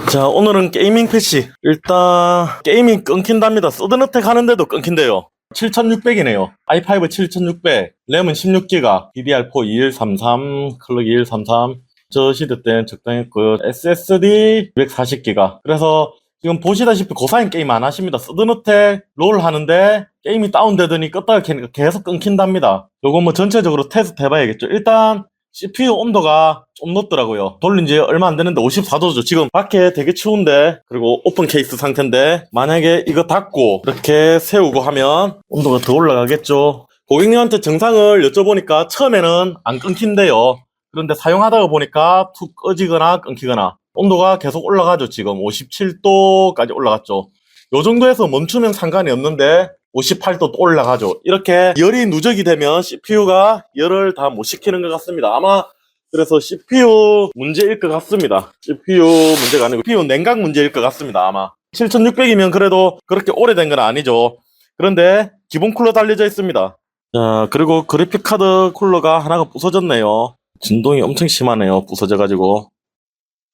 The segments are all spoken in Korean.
자, 오늘은 게이밍 PC. 일단 게임이 끊긴답니다. 서든어택 하는데도 끊긴대요. 7600이네요. i5 7600, 램은 16기가, DDR4 2133, 클럭 2133. 저 시대 때는 적당했고요. SSD 240기가. 그래서 지금 보시다시피 고사양 게임 안 하십니다. 서든어택 롤 하는데 게임이 다운되더니 껐다가 켜니까 계속 끊긴답니다. 요거 뭐 전체적으로 테스트 해봐야겠죠. 일단 CPU 온도가 좀 높더라고요. 돌린 지 얼마 안 되는데 54도죠. 지금 밖에 되게 추운데, 그리고 오픈 케이스 상태인데, 만약에 이거 닫고 이렇게 세우고 하면 온도가 더 올라가겠죠. 고객님한테 정상을 여쭤보니까 처음에는 안 끊긴대요. 그런데 사용하다가 보니까 툭 꺼지거나 끊기거나 온도가 계속 올라가죠. 지금 57도까지 올라갔죠. 요 정도에서 멈추면 상관이 없는데 58도 또 올라가죠. 이렇게 열이 누적이 되면 CPU가 열을 다 못 식히는 것 같습니다. 아마 그래서 CPU 문제일 것 같습니다. CPU 문제가 아니고 CPU 냉각 문제일 것 같습니다. 아마 7600이면 그래도 그렇게 오래된 건 아니죠. 그런데 기본 쿨러 달려져 있습니다. 자, 그리고 그래픽카드 쿨러가 하나가 부서졌네요. 진동이 엄청 심하네요. 부서져가지고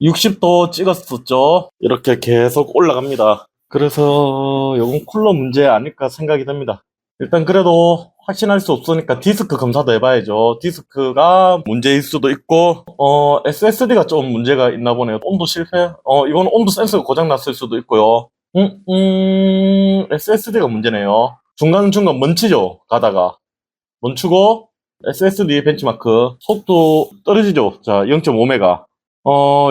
60도 찍었었죠. 이렇게 계속 올라갑니다. 그래서 요건 쿨러 문제 아닐까 생각이 듭니다. 일단 그래도 확신할 수 없으니까 디스크 검사도 해봐야죠. 디스크가 문제일 수도 있고, SSD가 좀 문제가 있나 보네요. 온도 실패? 이건 온도 센서가 고장났을 수도 있고요. SSD가 문제네요. 중간중간 멈추죠, 가다가. 멈추고, SSD 벤치마크. 속도 떨어지죠. 자, 0.5메가.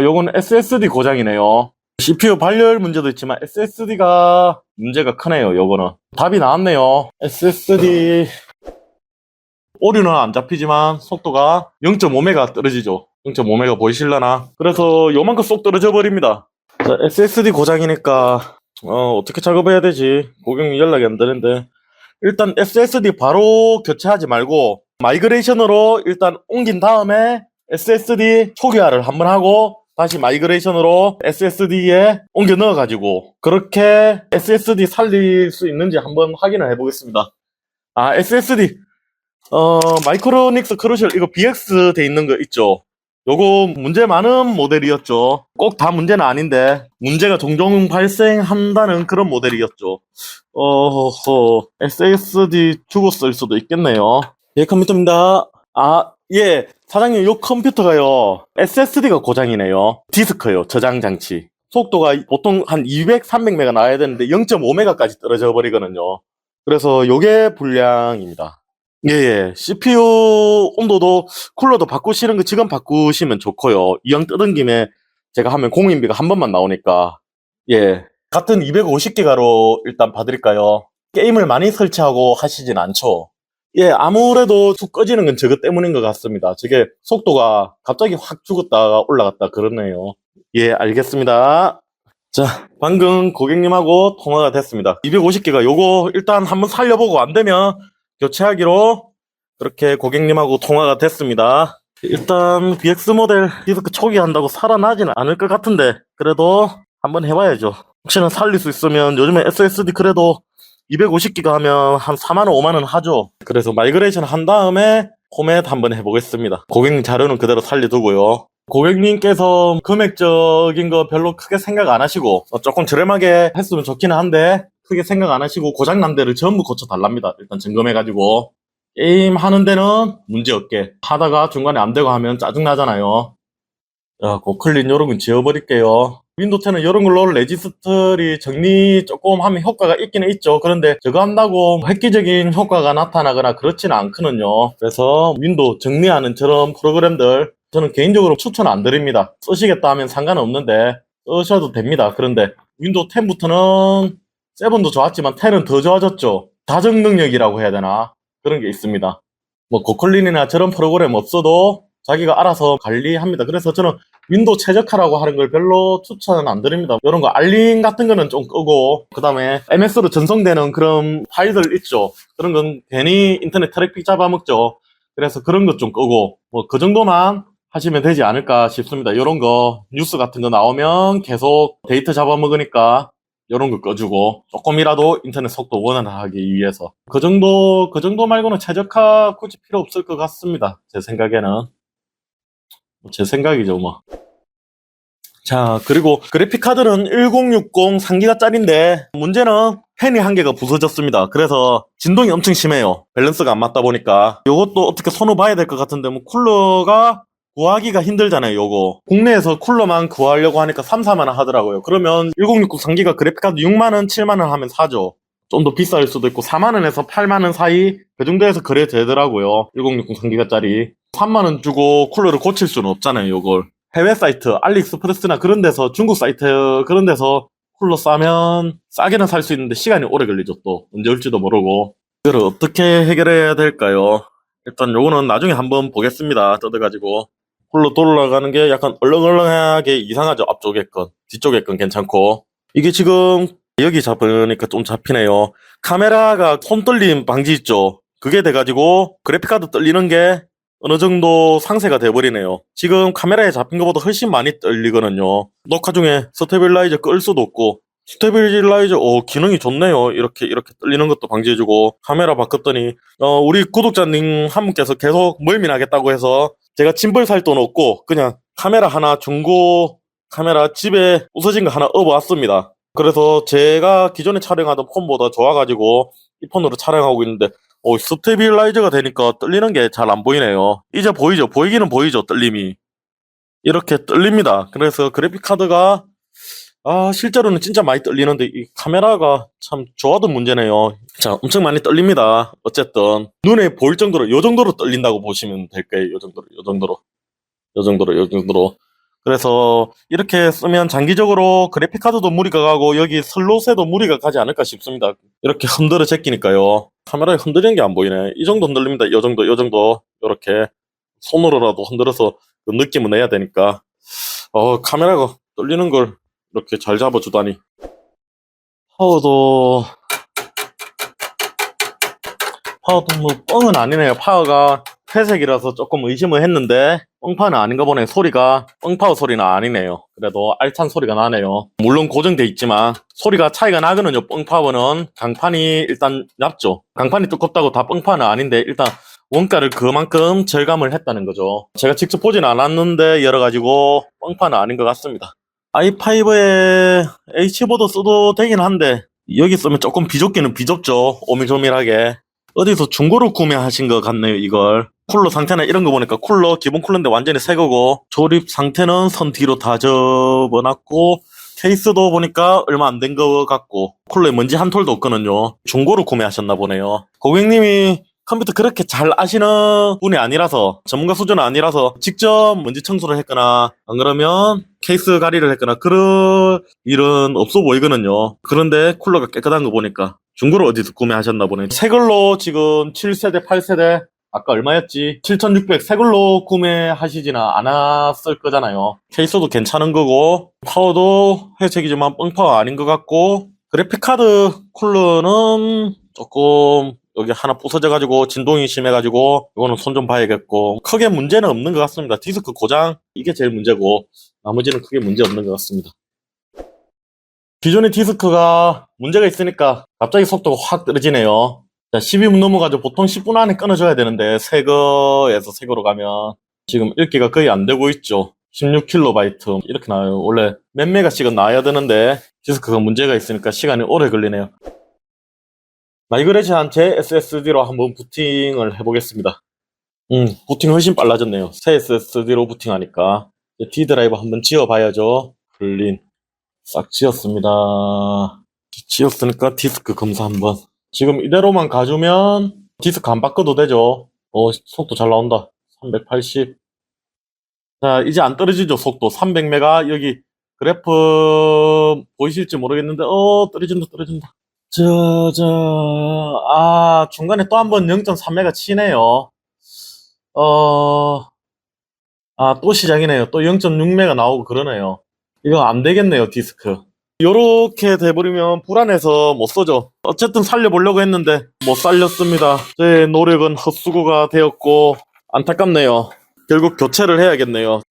요건 SSD 고장이네요. CPU 발열 문제도 있지만 SSD가 문제가 크네요. 요거는 답이 나왔네요. SSD 오류는 안 잡히지만 속도가 0.5메가 떨어지죠. 0.5메가 보이실라나? 그래서 요만큼 쏙 떨어져 버립니다. 자, SSD 고장이니까 어떻게 작업해야 되지? 고객님 연락이 안 되는데, 일단 SSD 바로 교체하지 말고 마이그레이션으로 일단 옮긴 다음에 SSD 초기화를 한번 하고 다시 마이그레이션으로 SSD에 옮겨 넣어가지고 그렇게 SSD 살릴 수 있는지 한번 확인을 해보겠습니다. 아, SSD 마이크로닉스 크루셜 이거 BX 돼 있는 거 있죠? 요거 문제 많은 모델이었죠. 꼭 다 문제는 아닌데 문제가 종종 발생한다는 그런 모델이었죠. SSD 죽었을 수도 있겠네요. 예, 컴퓨터입니다. 아, 예. 사장님, 요 컴퓨터가요, SSD가 고장이네요. 디스크요, 저장 장치. 속도가 보통 한 200, 300메가 나와야 되는데 0.5메가까지 떨어져 버리거든요. 그래서 요게 불량입니다. 예, 예. CPU 온도도 쿨러도 바꾸시는 거 지금 바꾸시면 좋고요. 이왕 뜯은 김에 제가 하면 공인비가 한 번만 나오니까. 예. 같은 250기가로 일단 봐드릴까요? 게임을 많이 설치하고 하시진 않죠. 예, 아무래도 툭 꺼지는 건 저것 때문인 것 같습니다. 저게 속도가 갑자기 확 죽었다가 올라갔다 그러네요. 예, 알겠습니다. 자, 방금 고객님하고 통화가 됐습니다. 250기가 요거 일단 한번 살려보고 안 되면 교체하기로 그렇게 고객님하고 통화가 됐습니다. 일단 BX 모델 디스크 초기화한다고 살아나지는 않을 것 같은데 그래도 한번 해봐야죠. 혹시나 살릴 수 있으면 요즘에 SSD 그래도 250기가 하면 한 4만원, 5만원 하죠. 그래서 마이그레이션 한 다음에 포맷 한번 해보겠습니다. 고객님 자료는 그대로 살려두고요. 고객님께서 금액적인 거 별로 크게 생각 안 하시고 조금 저렴하게 했으면 좋기는 한데 크게 생각 안 하시고 고장난 데를 전부 고쳐달랍니다. 일단 점검해가지고 게임 하는 데는 문제없게 하다가 중간에 안 되고 하면 짜증나잖아요. 자, 고클린 요런 건 지워버릴게요. 윈도우 10은 이런 걸로 레지스트리 정리 조금 하면 효과가 있기는 있죠. 그런데 저거 한다고 획기적인 효과가 나타나거나 그렇지는 않거든요. 그래서 윈도우 정리하는 저런 프로그램들 저는 개인적으로 추천 안 드립니다. 쓰시겠다 하면 상관은 없는데 쓰셔도 됩니다. 그런데 윈도우 10부터는 7도 좋았지만 10은 더 좋아졌죠. 다정 능력이라고 해야 되나? 그런 게 있습니다. 뭐 고클린이나 저런 프로그램 없어도 자기가 알아서 관리합니다. 그래서 저는 윈도우 최적화라고 하는 걸 별로 추천은 안 드립니다. 이런 거 알림 같은 거는 좀 끄고, 그 다음에 MS로 전송되는 그런 파일들 있죠. 그런 건 괜히 인터넷 트래픽 잡아먹죠. 그래서 그런 것 좀 끄고 뭐 그 정도만 하시면 되지 않을까 싶습니다. 이런 거 뉴스 같은 거 나오면 계속 데이터 잡아먹으니까 이런 거 꺼주고 조금이라도 인터넷 속도 원활하게 위해서 그 정도 말고는 최적화 굳이 필요 없을 것 같습니다. 제 생각에는. 제 생각이죠, 뭐. 자, 그리고 그래픽카드는 1060 3기가짜리인데 문제는 팬이 한 개가 부서졌습니다. 그래서 진동이 엄청 심해요. 밸런스가 안 맞다 보니까. 요것도 어떻게 손을 봐야 될 것 같은데 뭐 쿨러가 구하기가 힘들잖아요, 요거. 국내에서 쿨러만 구하려고 하니까 3, 4만 원 하더라고요. 그러면 1060 3기가 그래픽카드 6만 원, 7만 원 하면 사죠. 좀 더 비쌀 수도 있고 4만 원에서 8만 원 사이 그 정도에서 거래 되더라고요. 1060 3기가짜리. 3만 원 주고 쿨러를 고칠 수는 없잖아요, 요걸. 해외 사이트, 알리익스프레스나 그런 데서, 중국 사이트 그런 데서 쿨러 싸면 싸게는 살 수 있는데 시간이 오래 걸리죠, 또. 언제 올지도 모르고. 이걸 어떻게 해결해야 될까요? 일단 요거는 나중에 한번 보겠습니다. 뜯어가지고. 쿨러 돌아가는 게 약간 얼렁얼렁하게 이상하죠, 앞쪽에 건. 뒤쪽에 건 괜찮고. 이게 지금 여기 잡으니까 좀 잡히네요. 카메라가 손 떨림 방지 있죠? 그게 돼가지고 그래픽카드 떨리는 게 어느 정도 상세가 돼버리네요. 지금 카메라에 잡힌 것보다 훨씬 많이 떨리거든요. 녹화 중에 스테빌라이저 끌 수도 없고. 스테빌라이저, 기능이 좋네요. 이렇게 떨리는 것도 방지해주고. 카메라 바꿨더니, 우리 구독자님 한 분께서 계속 멀미나겠다고 해서 제가 짐벌 살 돈 없고, 그냥 카메라 하나, 중고 카메라 집에 부서진 거 하나 업어왔습니다. 그래서 제가 기존에 촬영하던 폰보다 좋아가지고, 이 폰으로 촬영하고 있는데, 스테빌라이저가 되니까 떨리는 게 잘 안 보이네요. 이제 보이죠? 보이기는 보이죠? 떨림이. 이렇게 떨립니다. 그래서 그래픽카드가 실제로는 진짜 많이 떨리는데 이 카메라가 참 좋아도 문제네요. 자, 엄청 많이 떨립니다. 어쨌든 눈에 보일 정도로 요 정도로 떨린다고 보시면 될 거예요. 요 정도로. 그래서 이렇게 쓰면 장기적으로 그래픽카드도 무리가 가고 여기 슬롯에도 무리가 가지 않을까 싶습니다. 이렇게 흔들어 제끼니까요. 카메라에 흔들리는 게 안 보이네. 이 정도 흔들립니다. 요 정도. 이렇게 손으로라도 흔들어서 그 느낌을 내야 되니까. 카메라가 떨리는 걸 이렇게 잘 잡아주다니. 파워도 뭐 뻥은 아니네요. 파워가 회색이라서 조금 의심을 했는데 뻥파는 아닌가 보네. 소리가 뻥파워 소리는 아니네요. 그래도 알찬 소리가 나네요. 물론 고정돼 있지만 소리가 차이가 나거든요. 뻥파워는 강판이 일단 얇죠. 강판이 두껍다고 다 뻥파는 아닌데 일단 원가를 그만큼 절감을 했다는 거죠. 제가 직접 보진 않았는데 열어가지고 뻥파는 아닌 것 같습니다. i5에 H보드 써도 되긴 한데 여기 쓰면 조금 비좁기는 비좁죠. 오밀조밀하게. 어디서 중고로 구매하신 것 같네요, 이걸. 쿨러 상태나 이런 거 보니까 기본 쿨러인데 완전히 새 거고, 조립 상태는 선 뒤로 다 접어놨고, 케이스도 보니까 얼마 안 된 것 같고, 쿨러에 먼지 한 톨도 없거든요. 중고로 구매하셨나 보네요. 고객님이 컴퓨터 그렇게 잘 아시는 분이 아니라서, 전문가 수준은 아니라서, 직접 먼지 청소를 했거나, 안 그러면 케이스 가리를 했거나, 그런 일은 없어 보이거든요. 그런데 쿨러가 깨끗한 거 보니까, 중고로 어디서 구매하셨나 보네. 새 걸로 지금 7세대, 8세대, 아까 얼마였지? 7600 새 걸로 구매하시지는 않았을 거잖아요. 케이스도 괜찮은 거고, 파워도 회색이지만 뻥파워 아닌 것 같고, 그래픽카드 쿨러는 조금 여기 하나 부서져가지고 진동이 심해가지고 이거는 손 좀 봐야겠고, 크게 문제는 없는 것 같습니다. 디스크 고장 이게 제일 문제고 나머지는 크게 문제 없는 것 같습니다. 기존의 디스크가 문제가 있으니까 갑자기 속도가 확 떨어지네요. 자, 12분 넘어가지고 보통 10분 안에 끊어줘야 되는데 새 거에서 새 거로 가면 지금 읽기가 거의 안 되고 있죠. 16KB 이렇게 나와요. 원래 몇 메가씩은 나와야 되는데 디스크가 문제가 있으니까 시간이 오래 걸리네요. 마이그레이션 제 SSD로 한번 부팅을 해보겠습니다. 부팅 훨씬 빨라졌네요. 새 SSD로 부팅하니까. D 드라이버 한번 지워봐야죠. 클린. 싹 지웠습니다. 지웠으니까 디스크 검사 한번. 지금 이대로만 가주면 디스크 안 바꿔도 되죠. 속도 잘 나온다. 380. 자, 이제 안 떨어지죠, 속도. 300메가. 여기 그래프 보이실지 모르겠는데, 떨어진다. 중간에 또 한 번 0.3메가 치네요. 또 시작이네요. 또 0.6메가 나오고 그러네요. 이거 안 되겠네요, 디스크. 요렇게 돼버리면 불안해서 못 써죠. 어쨌든 살려보려고 했는데 못 살렸습니다. 제 노력은 헛수고가 되었고 안타깝네요. 결국 교체를 해야겠네요.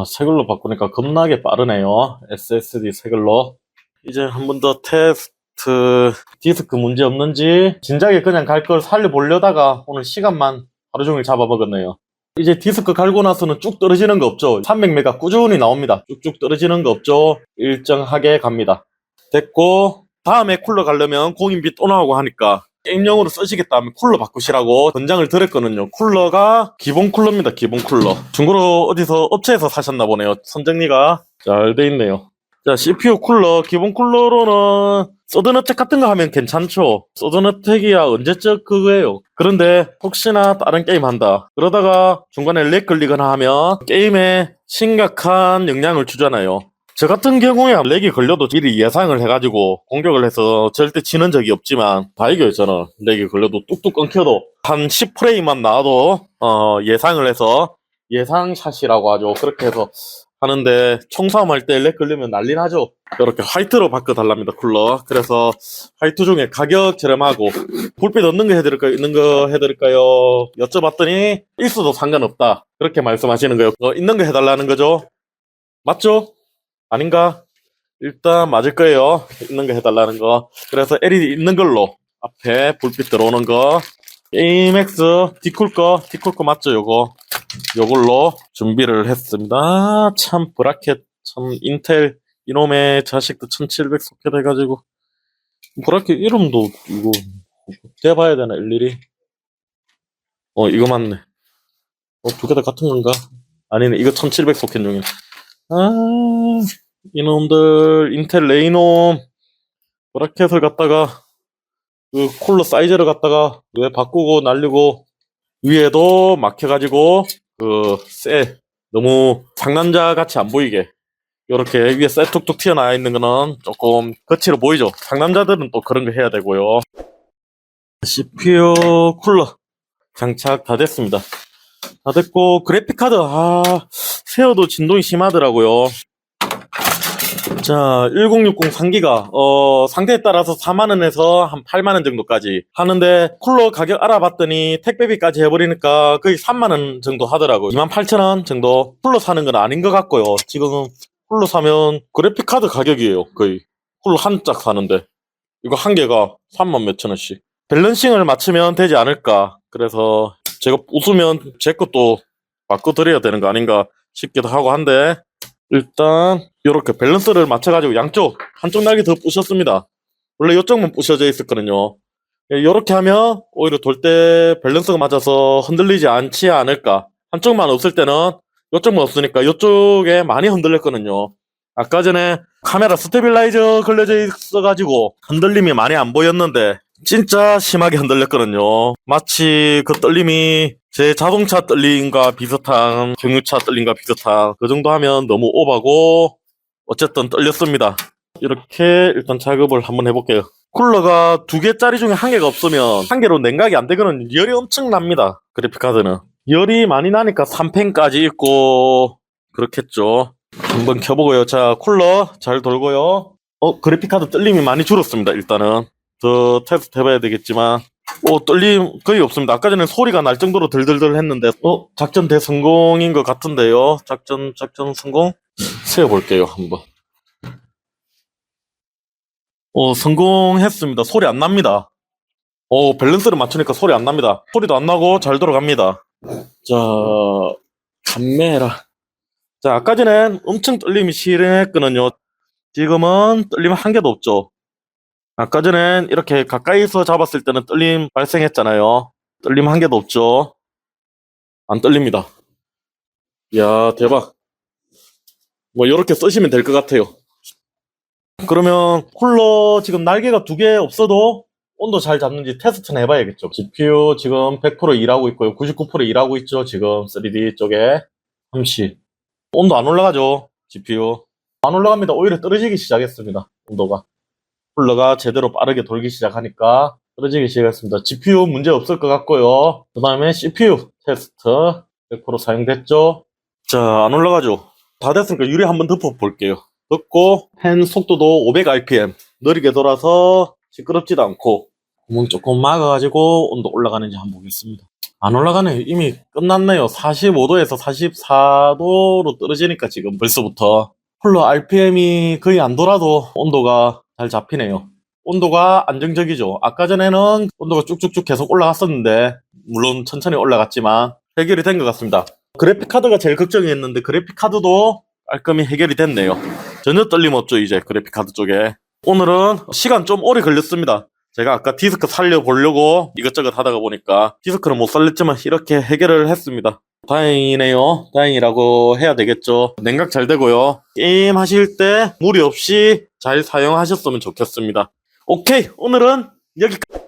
새 걸로 바꾸니까 겁나게 빠르네요. SSD 새 걸로. 이제 한 번 더 테스트. 디스크 문제 없는지 진작에 그냥 갈 걸 살려보려다가 오늘 시간만 하루 종일 잡아먹었네요. 이제 디스크 갈고 나서는 쭉 떨어지는 거 없죠. 300메가 꾸준히 나옵니다. 쭉쭉 떨어지는 거 없죠. 일정하게 갑니다. 됐고, 다음에 쿨러 가려면 공인비 또 나오고 하니까 게임용으로 쓰시겠다 하면 쿨러 바꾸시라고 권장을 드렸거든요. 쿨러가 기본 쿨러입니다. 기본 쿨러. 중고로 어디서 업체에서 사셨나 보네요. 선정리가 잘 돼 있네요. 자, CPU 쿨러, 기본 쿨러로는 서든어택 같은 거 하면 괜찮죠. 서든어택이야 언제적 그거예요. 그런데 혹시나 다른 게임 한다. 그러다가 중간에 렉 걸리거나 하면 게임에 심각한 영향을 주잖아요. 저 같은 경우에 렉이 걸려도 미리 예상을 해가지고 공격을 해서 절대 지는 적이 없지만 다 이겨요. 저는 렉이 걸려도 뚝뚝 끊겨도 한 10프레임만 나와도 예상을 해서 예상샷이라고 하죠. 그렇게 해서 하는데 청소함할 때 렉 걸리면 난리 나죠. 이렇게 화이트로 바꿔달랍니다. 쿨러. 그래서 화이트 중에 가격 저렴하고 불빛 없는 거 해드릴까요? 있는 거 해드릴까요? 여쭤봤더니 있어도 상관없다. 그렇게 말씀하시는 거예요. 있는 거 해달라는 거죠. 맞죠? 아닌가? 일단 맞을 거예요. 있는 거 해달라는 거. 그래서 LED 있는 걸로 앞에 불빛 들어오는 거 AMX 디쿨 거 맞죠? 요걸로 준비를 했습니다. 참 브라켓 참 인텔 이놈의 자식도 1700 소켓 해가지고 브라켓 이름도 이거 대봐야 되나 일일이. 이거 맞네. 두 개 다 같은 건가? 아니네, 이거 1700 소켓용이네. 이놈들 인텔 레이놈 브라켓을 갖다가 그 쿨러 사이즈를 갖다가 왜 바꾸고 날리고 위에도 막혀가지고 너무 상남자 같이 안 보이게 이렇게 위에 쇠 툭툭 튀어나와 있는 거는 조금 거칠어 보이죠. 상남자들은 또 그런 거 해야 되고요. CPU 쿨러 장착 다 됐습니다. 다 됐고 그래픽카드 세어도 진동이 심하더라고요. 자, 1060 3기가 상태에 따라서 4만원에서 한 8만원 정도까지 하는데 쿨러 가격 알아봤더니 택배비까지 해버리니까 거의 3만원 정도 하더라고요. 28,000원 정도. 쿨러 사는 건 아닌 것 같고요. 지금 쿨러 사면 그래픽카드 가격이에요. 거의 쿨러 한 짝 사는데 이거 한 개가 3만 몇천원씩. 밸런싱을 맞추면 되지 않을까. 그래서 제가 웃으면 제 것도 바꿔드려야 되는 거 아닌가 싶기도 하고 한데 일단 이렇게 밸런스를 맞춰가지고 양쪽 한쪽 날개 더 부셨습니다. 원래 이쪽만 부셔져 있었거든요. 이렇게 하면 오히려 돌 때 밸런스가 맞아서 흔들리지 않지 않을까. 한쪽만 없을 때는 이쪽만 없으니까 이쪽에 많이 흔들렸거든요. 아까 전에 카메라 스테빌라이저 걸려져 있어가지고 흔들림이 많이 안 보였는데 진짜 심하게 흔들렸거든요. 마치 그 떨림이 제 자동차 떨림과 비슷한, 경유차 떨림과 비슷한 그 정도 하면 너무 오바고 어쨌든 떨렸습니다. 이렇게 일단 작업을 한번 해볼게요. 쿨러가 2개짜리 중에 1개가 없으면 1개로 냉각이 안 되거든. 열이 엄청 납니다. 그래픽카드는 열이 많이 나니까 3펜까지 있고 그렇겠죠. 한번 켜보고요. 자, 쿨러 잘 돌고요. 그래픽카드 떨림이 많이 줄었습니다. 일단은 더 테스트 해봐야 되겠지만 떨림 거의 없습니다. 아까 전에 소리가 날 정도로 들들들 했는데 작전 대성공인 것 같은데요. 작전 성공? 세어볼게요 한번. 성공했습니다. 소리 안 납니다. 밸런스를 맞추니까 소리 안 납니다. 소리도 안 나고 잘 돌아갑니다. 자, 감매해라. 자, 아까 전엔 엄청 떨림이 심했거든요. 지금은 떨림 한 개도 없죠. 아까 전엔 이렇게 가까이서 잡았을 때는 떨림 발생했잖아요. 떨림 한 개도 없죠. 안 떨립니다. 이야, 대박. 뭐 이렇게 쓰시면 될 것 같아요. 그러면 쿨러 지금 날개가 2개 없어도 온도 잘 잡는지 테스트는 해봐야겠죠. GPU 지금 100% 일하고 있고요. 99% 일하고 있죠. 지금 3D 쪽에 30. 온도 안 올라가죠. GPU 안 올라갑니다. 오히려 떨어지기 시작했습니다. 온도가. 쿨러가 제대로 빠르게 돌기 시작하니까 떨어지기 시작했습니다. GPU 문제 없을 것 같고요. 그 다음에 CPU 테스트 100% 사용됐죠. 자, 안 올라가죠. 다 됐으니까 유리 한번 덮어볼게요. 덮고 펜 속도도 500rpm 느리게 돌아서 시끄럽지도 않고 구멍 조금 막아가지고 온도 올라가는지 한번 보겠습니다. 안 올라가네요. 이미 끝났네요. 45도에서 44도로 떨어지니까 지금 벌써부터 쿨러 RPM이 거의 안 돌아도 온도가 잘 잡히네요. 온도가 안정적이죠. 아까 전에는 온도가 쭉쭉쭉 계속 올라갔었는데 물론 천천히 올라갔지만 해결이 된 것 같습니다. 그래픽카드가 제일 걱정이었는데 그래픽카드도 깔끔히 해결이 됐네요. 전혀 떨림 없죠, 이제 그래픽카드 쪽에. 오늘은 시간 좀 오래 걸렸습니다. 제가 아까 디스크 살려보려고 이것저것 하다가 보니까 디스크는 못 살렸지만 이렇게 해결을 했습니다. 다행이네요. 다행이라고 해야 되겠죠. 냉각 잘 되고요. 게임 하실 때 무리 없이 잘 사용하셨으면 좋겠습니다. 오케이, 오늘은 여기까지.